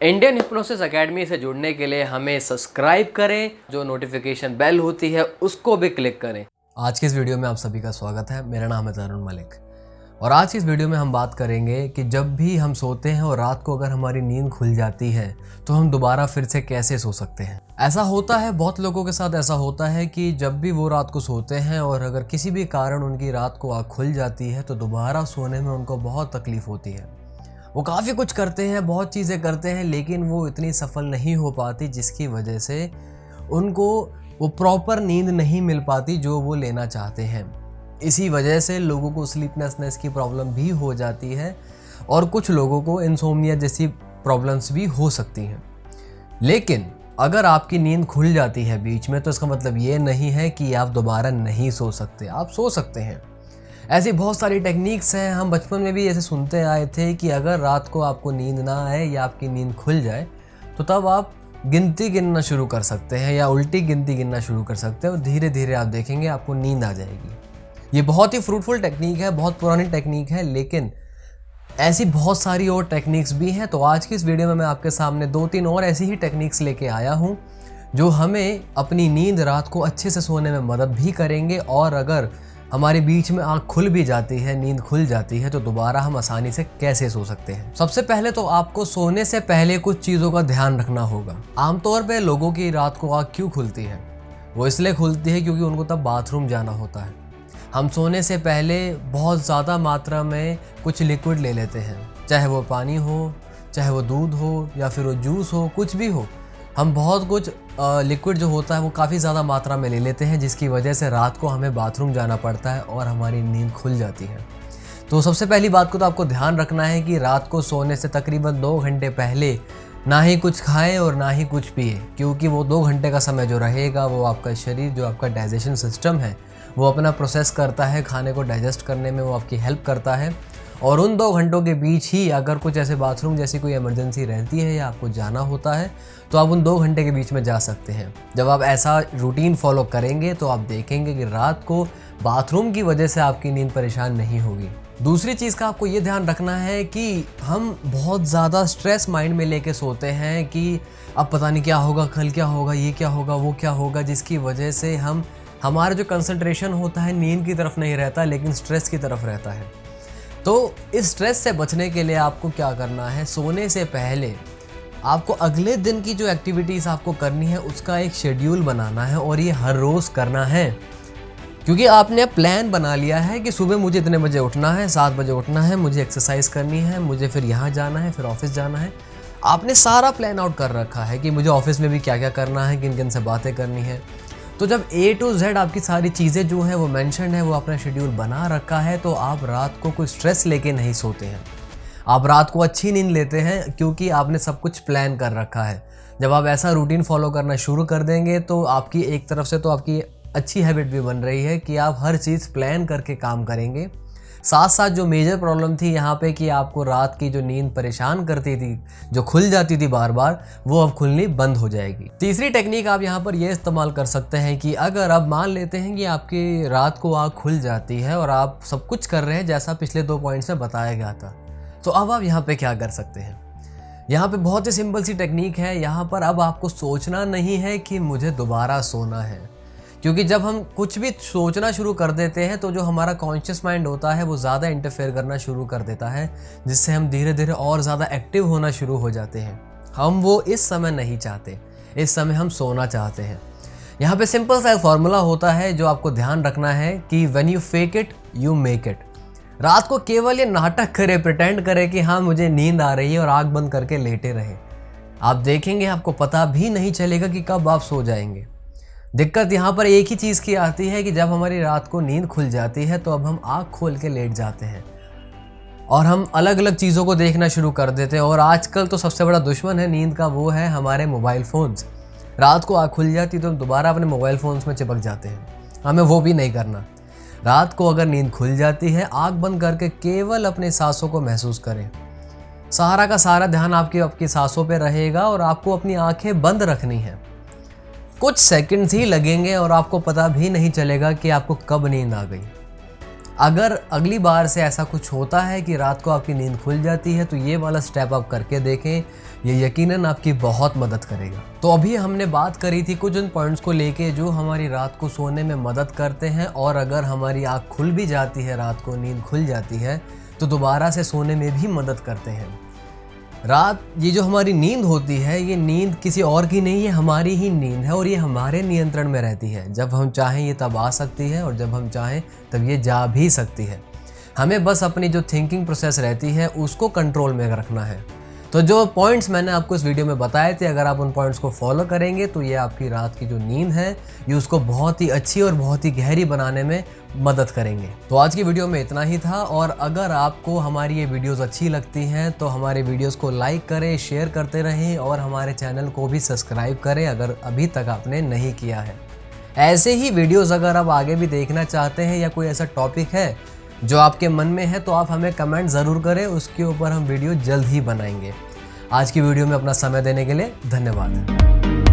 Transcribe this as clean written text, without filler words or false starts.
Indian hypnosis academy से जुड़ने के लिए हमें सब्सक्राइब करें, जो नोटिफिकेशन बेल होती है उसको भी क्लिक करें। आज की इस वीडियो में आप सभी का स्वागत है। मेरा नाम है तरुण मलिक और आज की इस वीडियो में हम बात करेंगे कि जब भी हम सोते हैं और रात को अगर हमारी नींद खुल जाती है तो हम दोबारा फिर से कैसे सो सकते हैं। ऐसा होता है, बहुत लोगों के साथ ऐसा होता है कि जब भी वो रात को सोते हैं और अगर किसी भी कारण उनकी रात को आँख खुल जाती है तो दोबारा सोने में उनको बहुत तकलीफ होती है। वो काफ़ी कुछ करते हैं, बहुत चीज़ें करते हैं, लेकिन वो इतनी सफल नहीं हो पाती जिसकी वजह से उनको वो प्रॉपर नींद नहीं मिल पाती जो वो लेना चाहते हैं। इसी वजह से लोगों को स्लीपनेसनेस की प्रॉब्लम भी हो जाती है और कुछ लोगों को इंसोम्निया जैसी प्रॉब्लम्स भी हो सकती हैं। लेकिन अगर आपकी नींद खुल जाती है बीच में तो इसका मतलब ये नहीं है कि आप दोबारा नहीं सो सकते, आप सो सकते हैं। ऐसी बहुत सारी टेक्निक्स हैं, हम बचपन में भी ऐसे सुनते आए थे कि अगर रात को आपको नींद ना आए या आपकी नींद खुल जाए तो तब आप गिनती गिनना शुरू कर सकते हैं या उल्टी गिनती गिनना शुरू कर सकते हैं और धीरे धीरे आप देखेंगे आपको नींद आ जाएगी। ये बहुत ही फ्रूटफुल टेक्निक है, बहुत पुरानी टेक्निक है, लेकिन ऐसी बहुत सारी और टेक्निक्स भी हैं। तो आज की इस वीडियो में मैं आपके सामने 2-3 और ऐसी ही टेक्निक्स लेके आया हूँ जो हमें अपनी नींद रात को अच्छे से सोने में मदद भी करेंगे और अगर हमारे बीच में आँख खुल भी जाती है, नींद खुल जाती है तो दोबारा हम आसानी से कैसे सो सकते हैं। सबसे पहले तो आपको सोने से पहले कुछ चीज़ों का ध्यान रखना होगा। आमतौर पे लोगों की रात को आँख क्यों खुलती है? वो इसलिए खुलती है क्योंकि उनको तब बाथरूम जाना होता है। हम सोने से पहले बहुत ज़्यादा मात्रा में कुछ लिक्विड ले लेते हैं, चाहे वो पानी हो, चाहे वो दूध हो या फिर वो जूस हो, कुछ भी हो। हम बहुत कुछ लिक्विड जो होता है वो काफ़ी ज़्यादा मात्रा में ले लेते हैं जिसकी वजह से रात को हमें बाथरूम जाना पड़ता है और हमारी नींद खुल जाती है। तो सबसे पहली बात को तो आपको ध्यान रखना है कि रात को सोने से तकरीबन 2 घंटे पहले ना ही कुछ खाएं और ना ही कुछ पिए, क्योंकि वो 2 घंटे का समय जो रहेगा वो आपका शरीर, जो आपका डाइजेशन सिस्टम है, वो अपना प्रोसेस करता है, खाने को डाइजेस्ट करने में वो आपकी हेल्प करता है। और उन 2 घंटों के बीच ही अगर कुछ ऐसे बाथरूम जैसी कोई इमरजेंसी रहती है या आपको जाना होता है तो आप उन 2 घंटे के बीच में जा सकते हैं। जब आप ऐसा रूटीन फॉलो करेंगे तो आप देखेंगे कि रात को बाथरूम की वजह से आपकी नींद परेशान नहीं होगी। दूसरी चीज़ का आपको ये ध्यान रखना है कि हम बहुत ज़्यादा स्ट्रेस माइंड में लेके सोते हैं कि अब पता नहीं क्या होगा, कल क्या होगा, ये क्या होगा, वो क्या होगा, जिसकी वजह से हमारा जो कंसंट्रेशन होता है नींद की तरफ नहीं रहता लेकिन स्ट्रेस की तरफ रहता है। तो इस स्ट्रेस से बचने के लिए आपको क्या करना है, सोने से पहले आपको अगले दिन की जो एक्टिविटीज़ आपको करनी है उसका एक शेड्यूल बनाना है और ये हर रोज़ करना है। क्योंकि आपने प्लान बना लिया है कि सुबह मुझे इतने बजे उठना है, 7 बजे उठना है, मुझे एक्सरसाइज करनी है, मुझे फिर यहाँ जाना है, फिर ऑफिस जाना है। आपने सारा प्लान आउट कर रखा है कि मुझे ऑफिस में भी क्या क्या करना है, किन किन से बातें करनी है। तो जब A to Z आपकी सारी चीज़ें जो हैं वो मेंशन है, वो अपना शेड्यूल बना रखा है, तो आप रात को कोई स्ट्रेस लेके नहीं सोते हैं। आप रात को अच्छी नींद लेते हैं क्योंकि आपने सब कुछ प्लान कर रखा है। जब आप ऐसा रूटीन फॉलो करना शुरू कर देंगे तो आपकी एक तरफ से तो आपकी अच्छी हैबिट भी बन रही है कि आप हर चीज़ प्लान करके काम करेंगे। साथ साथ जो मेजर प्रॉब्लम थी यहाँ पे कि आपको रात की जो नींद परेशान करती थी, जो खुल जाती थी बार बार, वो अब खुलनी बंद हो जाएगी। तीसरी टेक्निक आप यहाँ पर ये इस्तेमाल कर सकते हैं कि अगर आप मान लेते हैं कि आपकी रात को आँख खुल जाती है और आप सब कुछ कर रहे हैं जैसा पिछले 2 पॉइंट्स में बताया गया था, तो अब आप यहाँ पे क्या कर सकते हैं। यहाँ पे बहुत ही सिंपल सी टेक्निक है। यहाँ पर अब आपको सोचना नहीं है कि मुझे दोबारा सोना है, क्योंकि जब हम कुछ भी सोचना शुरू कर देते हैं तो जो हमारा कॉन्शियस माइंड होता है वो ज़्यादा इंटरफेयर करना शुरू कर देता है, जिससे हम धीरे धीरे और ज़्यादा एक्टिव होना शुरू हो जाते हैं। हम वो इस समय नहीं चाहते, इस समय हम सोना चाहते हैं। यहाँ पे सिंपल सा एक फॉर्मूला होता है जो आपको ध्यान रखना है कि when you fake it you make it. रात को केवल ये नाटक करे, प्रिटेंड करे कि हाँ मुझे नींद आ रही है और आँख बंद करके लेटे रहे। आप देखेंगे आपको पता भी नहीं चलेगा कि कब आप सो जाएंगे। दिक्कत यहाँ पर एक ही चीज़ की आती है कि जब हमारी रात को नींद खुल जाती है तो अब हम आँख खोल के लेट जाते हैं और हम अलग अलग चीज़ों को देखना शुरू कर देते हैं। और आजकल तो सबसे बड़ा दुश्मन है नींद का, वो है हमारे मोबाइल फ़ोन्स। रात को आँख खुल जाती तो हम दोबारा अपने मोबाइल फ़ोन्स में चिपक जाते हैं। हमें वो भी नहीं करना। रात को अगर नींद खुल जाती है, आँख बंद करके केवल अपने सांसों को महसूस करें। सारा का सारा ध्यान आपकी सांसों पे रहेगा और आपको अपनी आँखें बंद रखनी है। कुछ सेकंड्स ही लगेंगे और आपको पता भी नहीं चलेगा कि आपको कब नींद आ गई। अगर अगली बार से ऐसा कुछ होता है कि रात को आपकी नींद खुल जाती है तो ये वाला स्टेप आप करके देखें। ये यकीनन आपकी बहुत मदद करेगा। तो अभी हमने बात करी थी कुछ उन पॉइंट्स को लेके जो हमारी रात को सोने में मदद करते हैं, और अगर हमारी आँख खुल भी जाती है, रात को नींद खुल जाती है, तो दोबारा से सोने में भी मदद करते हैं। रात ये जो हमारी नींद होती है, ये नींद किसी और की नहीं है, हमारी ही नींद है, और ये हमारे नियंत्रण में रहती है। जब हम चाहें ये तब आ सकती है, और जब हम चाहें तब ये जा भी सकती है। हमें बस अपनी जो थिंकिंग प्रोसेस रहती है उसको कंट्रोल में रखना है। तो जो पॉइंट्स मैंने आपको इस वीडियो में बताए थे, अगर आप उन पॉइंट्स को फॉलो करेंगे तो ये आपकी रात की जो नींद है ये उसको बहुत ही अच्छी और बहुत ही गहरी बनाने में मदद करेंगे। तो आज की वीडियो में इतना ही था, और अगर आपको हमारी ये वीडियोस अच्छी लगती हैं तो हमारे वीडियोस को लाइक करें, शेयर करते रहें, और हमारे चैनल को भी सब्सक्राइब करें अगर अभी तक आपने नहीं किया है। ऐसे ही वीडियोस अगर आप आगे भी देखना चाहते हैं, या कोई ऐसा टॉपिक है जो आपके मन में है, तो आप हमें कमेंट ज़रूर करें, उसके ऊपर हम वीडियो जल्द ही बनाएंगे। आज की वीडियो में अपना समय देने के लिए धन्यवाद।